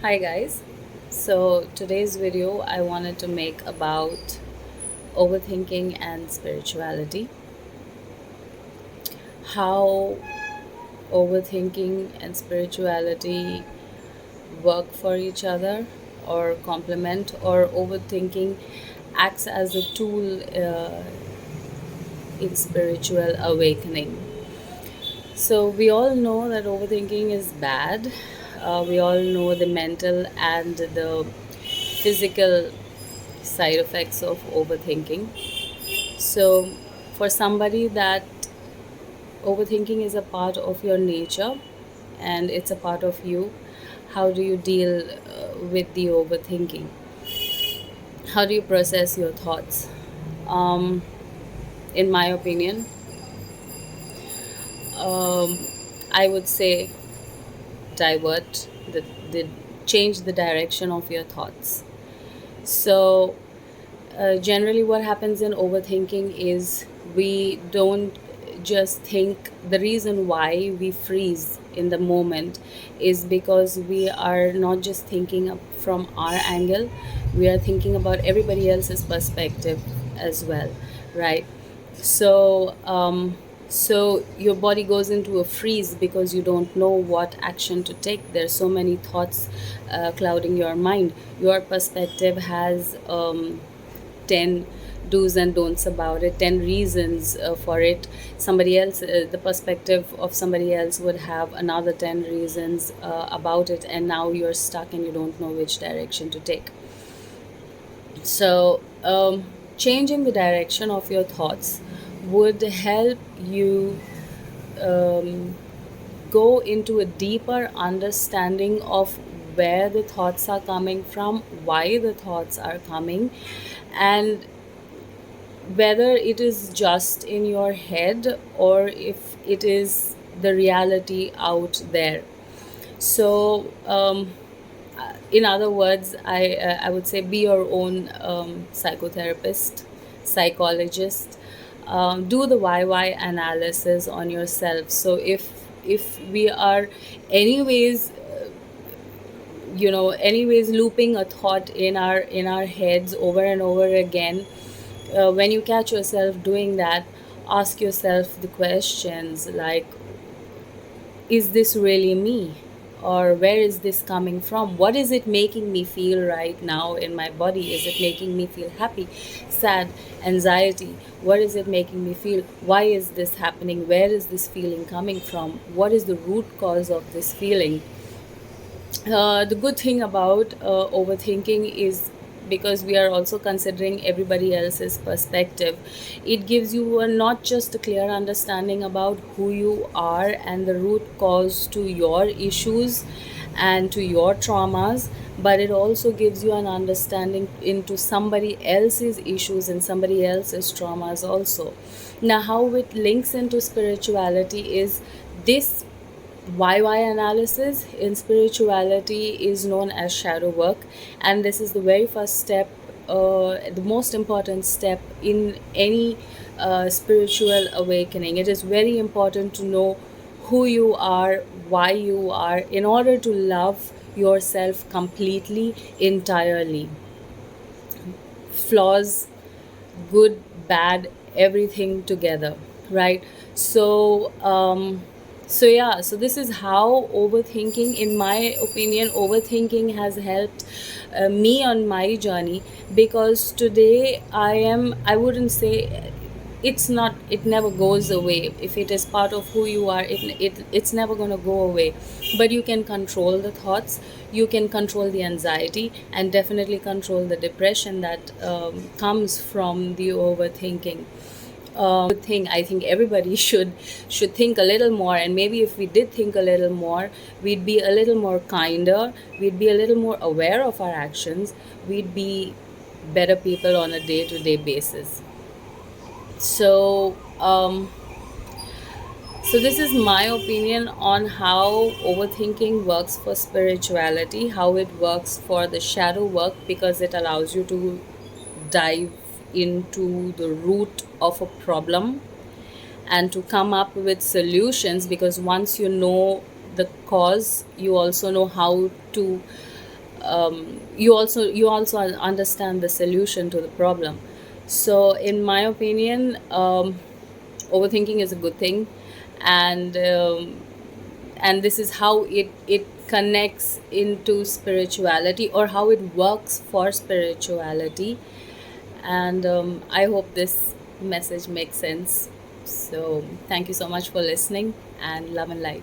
Hi guys. So today's video I wanted to make about overthinking and spirituality. How overthinking and spirituality work for each other or complement, or overthinking acts as a tool in spiritual awakening. So we all know that overthinking is bad. We all know the mental and the physical side effects of overthinking. So, for somebody that overthinking is a part of your nature and it's a part of you, how do you deal with the overthinking? How do you process your thoughts? Um, in my opinion, um, I would say divert the change the direction of your thoughts. So, generally what happens in overthinking is we don't just think. The reason why we freeze in the moment is because we are not just thinking from our angle, we are thinking about everybody else's perspective as well, right? So your body goes into a freeze because you don't know what action to take. There's so many thoughts clouding your mind. Your perspective has 10 do's and don'ts about it, 10 reasons for it. Somebody else, the perspective of somebody else would have another 10 reasons about it, and now you're stuck and you don't know which direction to take. So changing the direction of your thoughts would help you um, go into a deeper understanding of where the thoughts are coming from, why the thoughts are coming, and whether it is just in your head or if it is the reality out there. So, in other words, I would say be your own psychotherapist, psychologist. Do the why analysis on yourself. So if we are anyways anyways looping a thought in our heads over and over again, when you catch yourself doing that, ask yourself the questions like, is this really me? Or where is this coming from? What is it making me feel right now in my body? Is it making me feel happy, sad, anxiety? What is it making me feel? Why is this happening? Where is this feeling coming from? What is the root cause of this feeling? The good thing about overthinking is, because we are also considering everybody else's perspective, it gives you not just a clear understanding about who you are and the root cause to your issues and to your traumas, but it also gives you an understanding into somebody else's issues and somebody else's traumas also. Now, how it links into spirituality is this. Why analysis in spirituality is known as shadow work, and this is the very first step, the most important step in any spiritual awakening. It is very important to know who you are, why you are, in order to love yourself completely, entirely. Flaws, good, bad, everything together, right? So this is how overthinking, in my opinion, overthinking has helped me on my journey. Because today I wouldn't say, it's not, it never goes away. If it is part of who you are, it's never going to go away. But you can control the thoughts, you can control the anxiety, and definitely control the depression that comes from the overthinking. Thing, I think everybody should think a little more, and maybe if we did think a little more, we'd be a little more kinder, we'd be a little more aware of our actions, we'd be better people on a day-to-day basis. So, this is my opinion on how overthinking works for spirituality, how it works for the shadow work, because it allows you to dive into the root of a problem and to come up with solutions. Because once you know the cause, you also know how to you also understand the solution to the problem. So in my opinion, overthinking is a good thing, and this is how it connects into spirituality, or how it works for spirituality. And I hope this message makes sense. So thank you so much for listening, and love and light.